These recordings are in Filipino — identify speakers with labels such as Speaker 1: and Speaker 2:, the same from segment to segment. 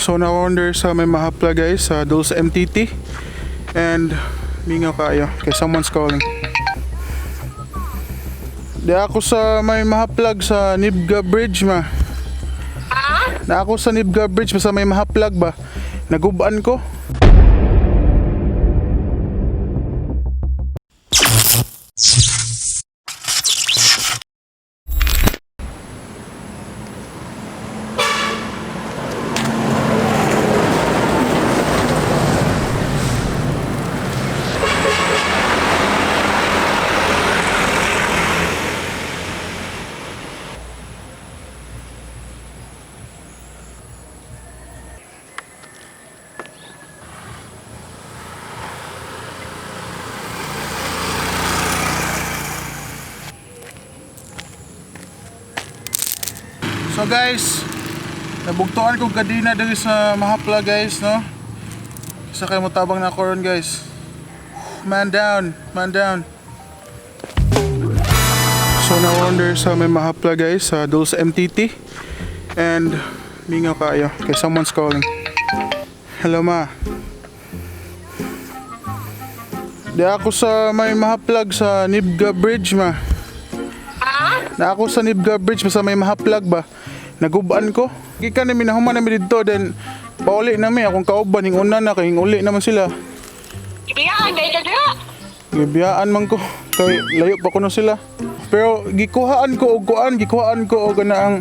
Speaker 1: So na-order sa may mahapla guys sa Dulce MTT. And mingaw kayo kay someone's calling. Di ako sa may mahaplag sa Nibga Bridge ma. Na ako sa Nibga Bridge sa may mahaplag ba. Nagubaan ko. So guys, nabugtuan ko kadina diri sa mahapla guys, no? Isa kayo motabang na ako ron guys. Man down, man down. So na-order sa may mahapla guys sa Dulce MTT. And mingaw kayo kay someone's calling. Hello ma. Di ako sa may mahaplag sa Nibga Bridge ma. Na ako sa Nibga Bridge sa may mahaplag ba. Nagubaan ko. Gikan na minahuman namin dito. Then, pauli namin. Akong kauban. Hing una na. Kaya uli naman sila.
Speaker 2: Ibiyaan kayo ka dira.
Speaker 1: Gibiyaan man ko. Kaya layo pa ko na sila. Pero, gikuhaan ko o kuan. Gikuhaan ko o na ang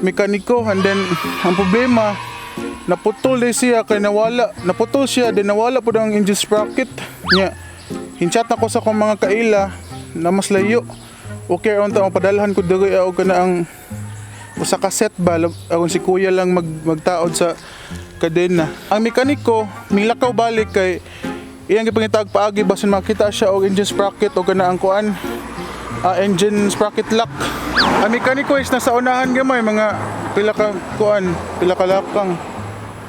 Speaker 1: mekaniko. And then, ang problema, naputol din siya. Kaya nawala. Naputol siya. Then, nawala po ang engine sprocket. Nya, hinchat na ko sa kong mga kaila na mas layo. Okay, aron ta padalhan ko diri o kana ang usa ka set ba aron si kuya lang magtaod sa kadena. Ang mekaniko milakaw balik kay iyang gipangitag paagi basin makita siya og engine sprocket o kana ang kuan engine sprocket lock. Ang mekaniko is nasa unahan gamay mga pila ka kuan, pila ka lakang.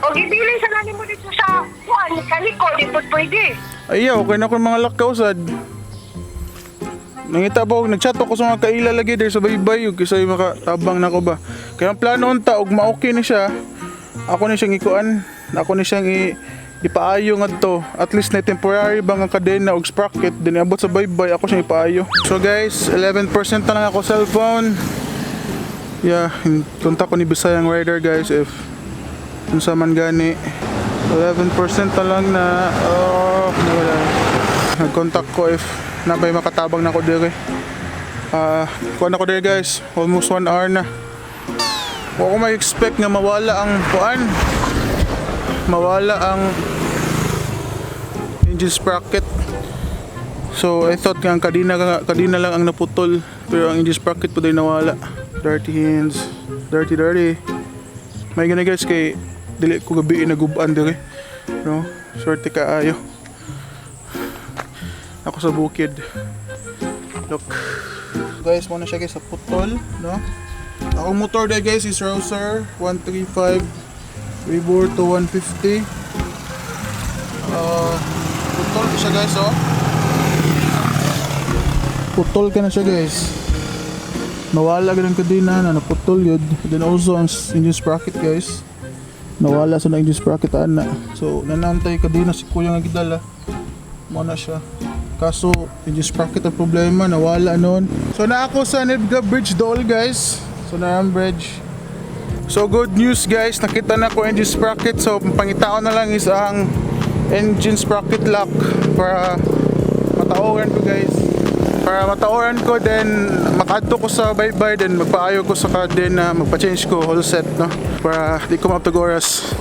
Speaker 2: O gibili sa nani mo dito sa kuan kaliko di pud pwede.
Speaker 1: Ayaw, okay na ko mga lakaw sad. Nangita ba, nag-chat ako sa mga kaila lagi dahil sa baybay yung kisay makatabang na ko ba. Kaya ang plano unta, og ma-okay na siya, ako na siyang ikuan, ako na siyang ipaayo nga to. At least na temporary bang ang kadena og sprocket, din abot sa baybay, ako siyang ipaayo. So guys, 11% na lang ako cellphone. Yeah, kontak ko ni Bisayang Rider guys if unsa man gani. 11% na lang na, nawala. Nag-contact ko if nabay makatabang na ako dire. Kuan ako dire guys, almost 1 hour na. Wa ko may expect nga mawala ang kuan. Mawala ang engine sprocket. So I thought nga ang kadina lang ang naputol, pero ang engine sprocket po din nawala. Dirty hands, dirty. May gani guys kay dili ko gabi nagubaan dire. No, swerte kaayo. Ako sa bukid. Look. Guys, muna siya guys sa putol, no? Akong motor there guys is Rouser 135 Rebore to 150. Putol siya guys, oh. Putol ka na siya guys. Nawala ganun kadina na naputol yun. Then also ang engine sprocket guys. Nawala sa engine sprocket ana. So nanantay kadina si kuya nga gidala. Muna siya. Kaso, engine sprocket ang problema, nawala noon. So, na ako sa Nibga Bridge dool guys. So, na ang bridge. So, good news guys, nakita na ko engine sprocket. So, pangitaon na lang is ang engine sprocket lock para mataoran ko guys. Para mataoran ko, then makadto ko sa baybay, then magpaayo ko sa kadena, magpa-change ko whole set, no? Para di ko maptag oras.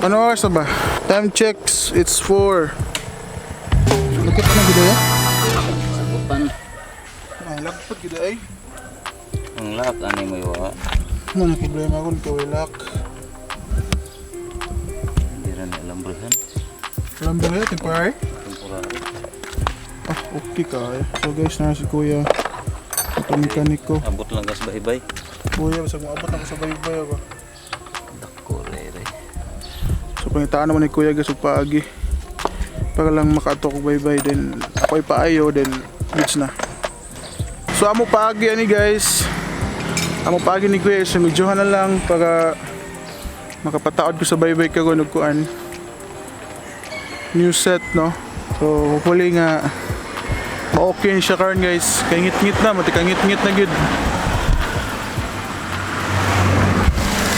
Speaker 1: Ano oras na ba? Time checks, it's 4. Lagkit na gida ya?
Speaker 3: Sagutan.
Speaker 1: Ay, lagpot gida ay.
Speaker 3: Ang lock, ano mo iwa?
Speaker 1: Ano na problema ko, kaway lock.
Speaker 3: Hindi rin alambrihan.
Speaker 1: Alam ba kayo, temporary?
Speaker 3: Temporary.
Speaker 1: Okay ka eh. So guys, na si kuya. Ito mekanik ko.
Speaker 3: Abot lang gas bahay-bay.
Speaker 1: Kuya, basag maabot ako sa baybay ako.
Speaker 3: Dako, re.
Speaker 1: So pangitaan naman ni kuya guys, paagi. Para lang makato ko baybay, then ako ipaayo, then reach na. So amo paagi ani guys. Amo paagi ni kuya, so medyohan na lang para makapataod ko sa baybay ka ko nagkuan new set no. So hopefully nga ma-okay siya karon guys, kay ngit-ngit na mati kangit-ngit na gud.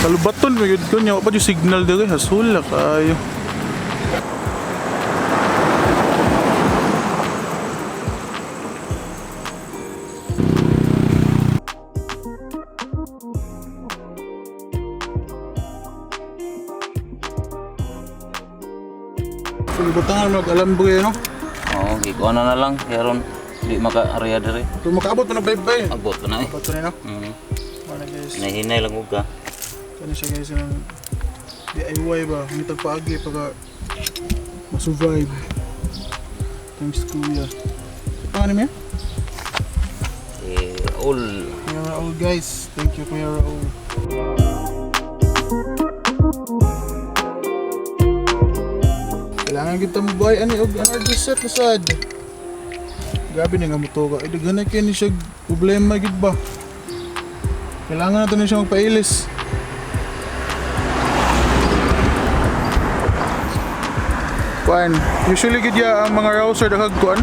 Speaker 1: Kalubaton mo yun ko niya, pa yung signal dito, hasul na kayo. So, ibutangan mo, alam mo kayo, no?
Speaker 3: Oo, gikuha na lang. Kaya ron, di maka-area diri.
Speaker 1: So, makaabot mo na baybay.
Speaker 3: Abot ko na eh.
Speaker 1: Abot mo na, no? Wala guys.
Speaker 3: Nahinay lang ko ka.
Speaker 1: Kani siya guys ng DIY ba, mitag paagi pagka ma-survive. Thanks kuya. Paano niya?
Speaker 3: All.
Speaker 1: Kuya Raul guys, thank you Kuya Raul. Kailangan kita mo buhay ani og energy set na sad. Grabe na nga mo to ka. Daghanay kay ni siya problema gid ba. Kailangan natin na siya magpailis. Kuan, usually gid ya ang mga rouser daghag kuan,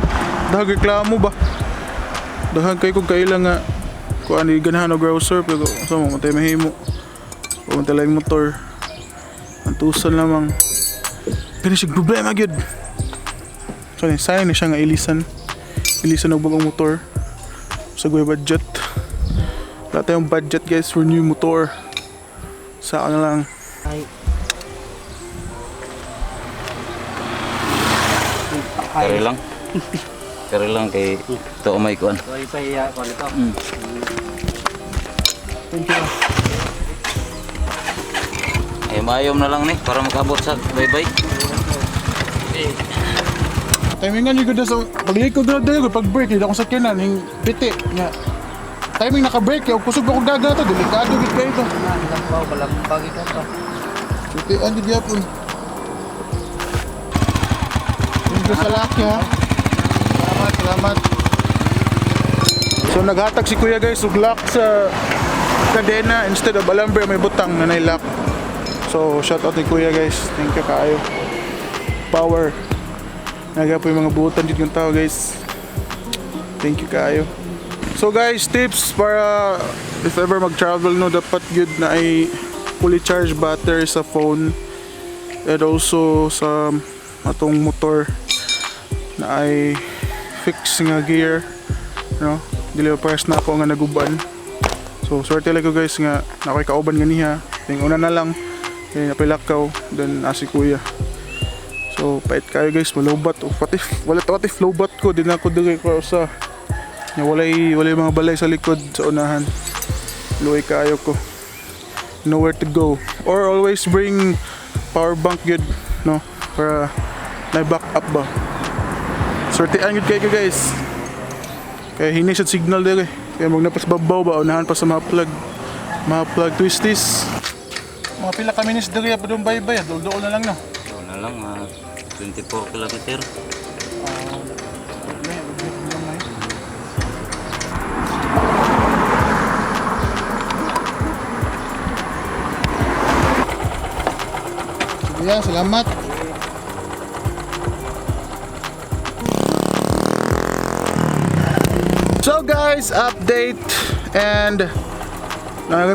Speaker 1: daghag reklamo ba. Daghag kay kung kailang nga kuan ni ganahan og rouser pero sa mo matay mahimo. O matay lang motor. Antusan lamang. Kani sig problema gyud. So ni sayang ni siya nga ilisan. Ilisan og bagong motor. Sa budget. Wala tayong budget guys for new motor. Sa ano lang.
Speaker 3: Kari lang. Kari lang kay ito umay kuan.
Speaker 1: Thank you.
Speaker 3: Ay mayom na lang ni para makabot sa bye-bye.
Speaker 1: Timingan yung ganda sa paglikod na dito, pag break, hindi ako sa kinan, yung piti nga. Timing naka-break, yung kusog ako gaga to, delikado git kayo to.
Speaker 3: Walang bagi ka to.
Speaker 1: Piti, andi gyapon. Thank you sa laki ha. Salamat, salamat. So naghatag si kuya guys, ug lock sa kadena instead of alambre may butang na nailak. So shout out kay kuya guys, thank you kaayo. Power. Naga po yung mga buutan dito yung tao guys. Thank you kaayo. So guys, tips para if ever mag-travel no, dapat good na ay fully charged battery sa phone and also sa atong motor na ay fix nga gear no, dili pares na ako nga naguban. So swerte lang ko guys nga nakoy kauban ganiha. Ting una na lang kay napilakaw then asi kuya. So pait kayo guys, malubat o what if lowbat ko din ako diri ko sa nya walay mga balay sa likod sa unahan. Luoy kayo ko. Nowhere to go. Or always bring power bank good no para na backup ba. Sortean gud kayo guys. Kaya hini sa signal diri. Kaya magnapas babaw ba unahan pa sa mga plug twisties. Mga pila ka minutes diri pa dong bye-bye, dol-dol na lang no.
Speaker 3: Ito na lang 24 kilometer.
Speaker 1: Sige, salamat. So guys, update and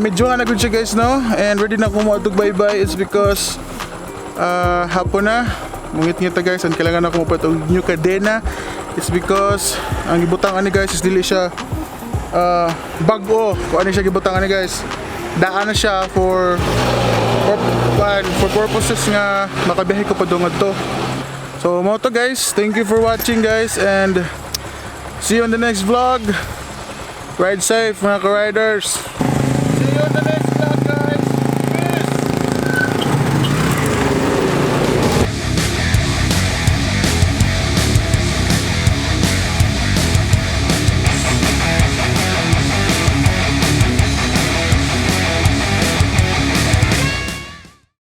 Speaker 1: medyo na good siya guys no, and ready na kumuha og bye-bye. It's because hapon na mungit-ngit guys and kailangan na kumuha og new kadena. It's because ang gibutang ani guys is dili siya bag-o kung ano siya gibutang ani guys, daan na siya for purposes nga makabiyahe ko pa dungad to. So mo to guys, thank you for watching guys and see you on the next vlog. Ride safe mga ka-riders. See you on the next